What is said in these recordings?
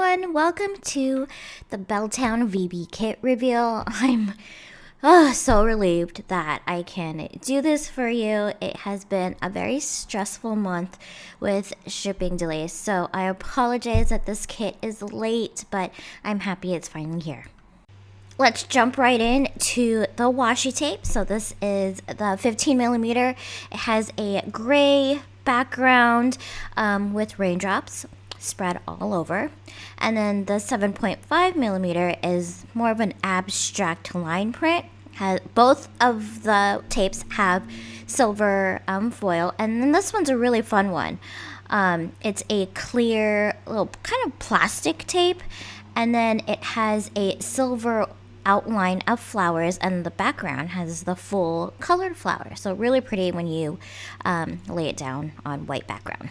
everyone, welcome to the Belltown VBKit Reveal. I'm so relieved that I can do this for you. It has been a very stressful month with shipping delays, so I apologize that this kit is late, but I'm happy it's finally here. Let's jump right in to the washi tape. So this is the 15mm. It has a gray background with raindrops spread all over, and then the 7.5mm is more of an abstract line print. Both of the tapes have silver foil, and then this one's a really fun one. It's a clear little kind of plastic tape, and then it has a silver outline of flowers, and the background has the full colored flower. So really pretty when you lay it down on white background.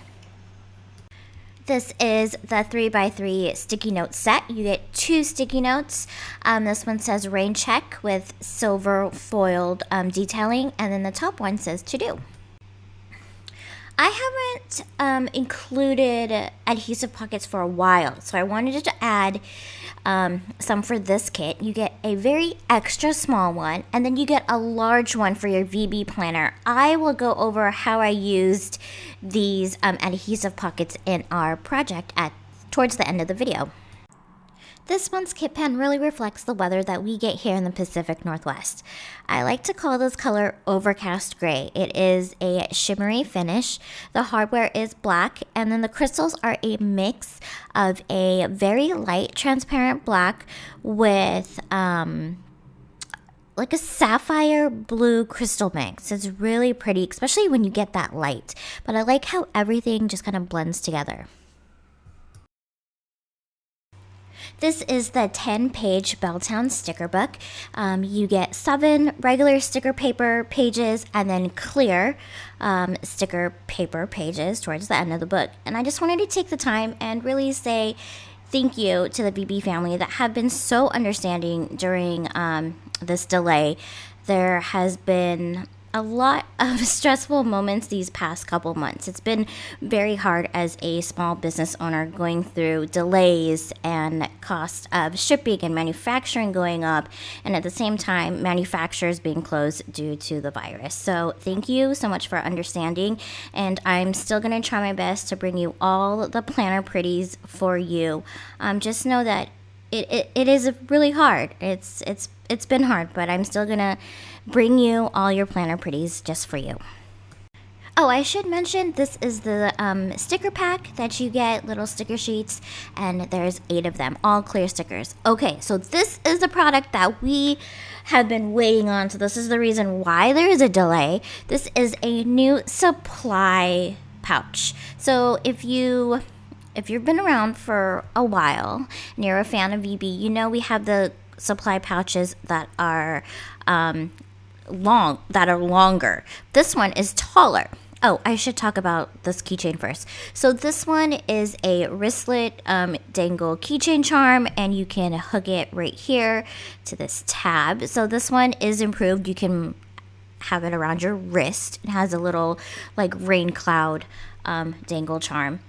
This is the 3x3 sticky note set. You get 2 sticky notes. This one says rain check with silver foiled detailing, and then the top one says to do. I haven't included adhesive pockets for a while, so I wanted to add some for this kit. You get a very extra small one, and then you get a large one for your VB planner. I will go over how I used these adhesive pockets in our project towards the end of the video. This month's kit pen really reflects the weather that we get here in the Pacific Northwest. I like to call this color overcast gray. It is a shimmery finish. The hardware is black, and then the crystals are a mix of a very light transparent black with like a sapphire blue crystal mix. It's really pretty, especially when you get that light. But I like how everything just kind of blends together. This is the 10-page Belltown sticker book. You get 7 regular sticker paper pages and then clear sticker paper pages towards the end of the book. And I just wanted to take the time and really say thank you to the VB family that have been so understanding during this delay. There has been a lot of stressful moments these past couple months. It's been very hard as a small business owner going through delays and cost of shipping and manufacturing going up, and at the same time manufacturers being closed due to the virus. So thank you so much for understanding, and I'm still going to try my best to bring you all the planner pretties for you. Just know that it is really hard. It's been hard, but I'm still gonna bring you all your planner pretties just for you. Oh, I should mention this is the sticker pack that you get, little sticker sheets, and there's 8 of them, all clear stickers. Okay, so this is the product that we have been waiting on, so this is the reason why there is a delay. This is a new supply pouch. So if you've been around for a while and you're a fan of VB, you know we have the supply pouches that are longer. This one is taller. Oh, I should talk about this keychain first. So this one is a wristlet dangle keychain charm, and you can hook it right here to this tab. So this one is improved. You can have it around your wrist. It has a little like rain cloud dangle charm.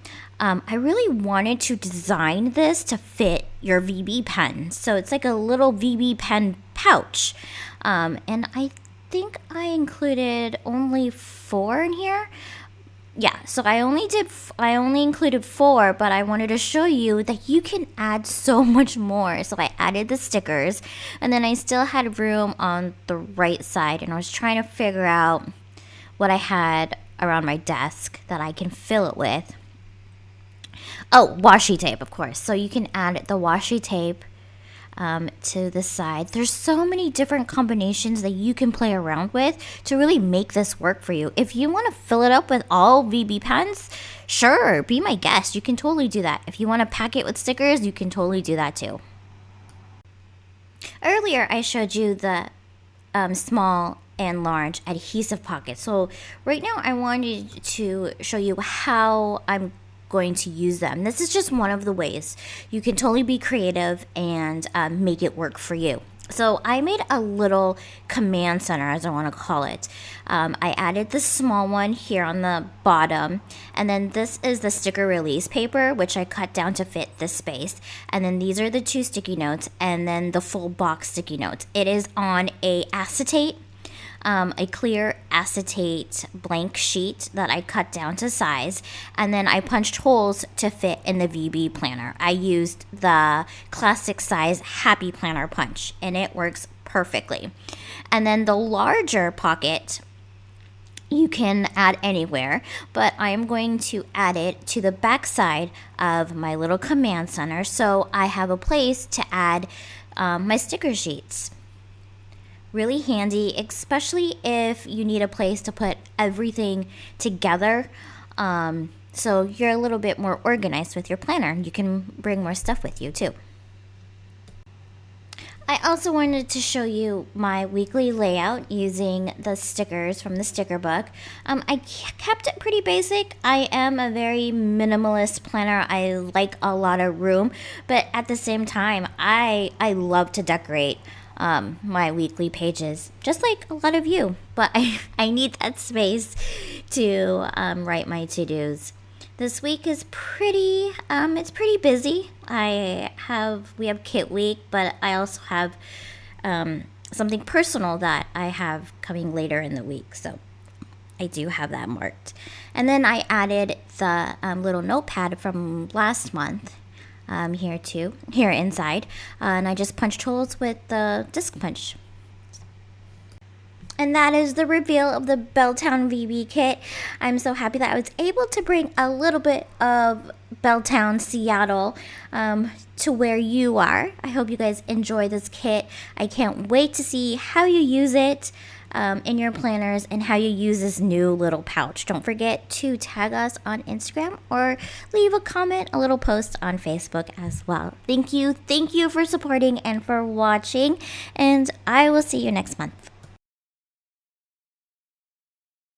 I really wanted to design this to fit your VB pen. So it's like a little VB pen pouch. And I think I included only 4 in here. Yeah, so I only included 4, but I wanted to show you that you can add so much more. So I added the stickers, and then I still had room on the right side, and I was trying to figure out what I had around my desk that I can fill it with. Oh, washi tape, of course. So you can add the washi tape to the side. There's so many different combinations that you can play around with to really make this work for you. If you want to fill it up with all VB pens, sure, be my guest. You can totally do that. If you want to pack it with stickers, you can totally do that too. Earlier, I showed you the small and large adhesive pockets. So right now, I wanted to show you how I'm going to use them. This is just one of the ways you can totally be creative and make it work for you. So I made a little command center, as I want to call it. I added the small one here on the bottom, and then this is the sticker release paper, which I cut down to fit this space. And then these are the 2 sticky notes, and then the full box sticky notes. It is on a acetate, a clear acetate blank sheet that I cut down to size, and then I punched holes to fit in the VB planner. I used the classic size Happy Planner punch, and it works perfectly. And then the larger pocket you can add anywhere, but I am going to add it to the back side of my little command center, so I have a place to add my sticker sheets. Really handy, especially if you need a place to put everything together, so you're a little bit more organized with your planner. You can bring more stuff with you too. I also wanted to show you my weekly layout using the stickers from the sticker book. I kept it pretty basic. I am a very minimalist planner. I like a lot of room, but at the same time, I love to decorate my weekly pages, just like a lot of you. But I need that space to write my to-dos. This week is pretty busy. We have Kit Week, but I also have something personal that I have coming later in the week, so I do have that marked. And then I added the little notepad from last month here inside, and I just punched holes with the disc punch. And that is the reveal of the Belltown VBKit. I'm so happy that I was able to bring a little bit of Belltown, Seattle, to where you are. I hope you guys enjoy this kit. I can't wait to see how you use it in your planners and how you use this new little pouch. Don't forget to tag us on Instagram or leave a comment, a little post on Facebook as well. Thank you for supporting and for watching, and I will see you next month.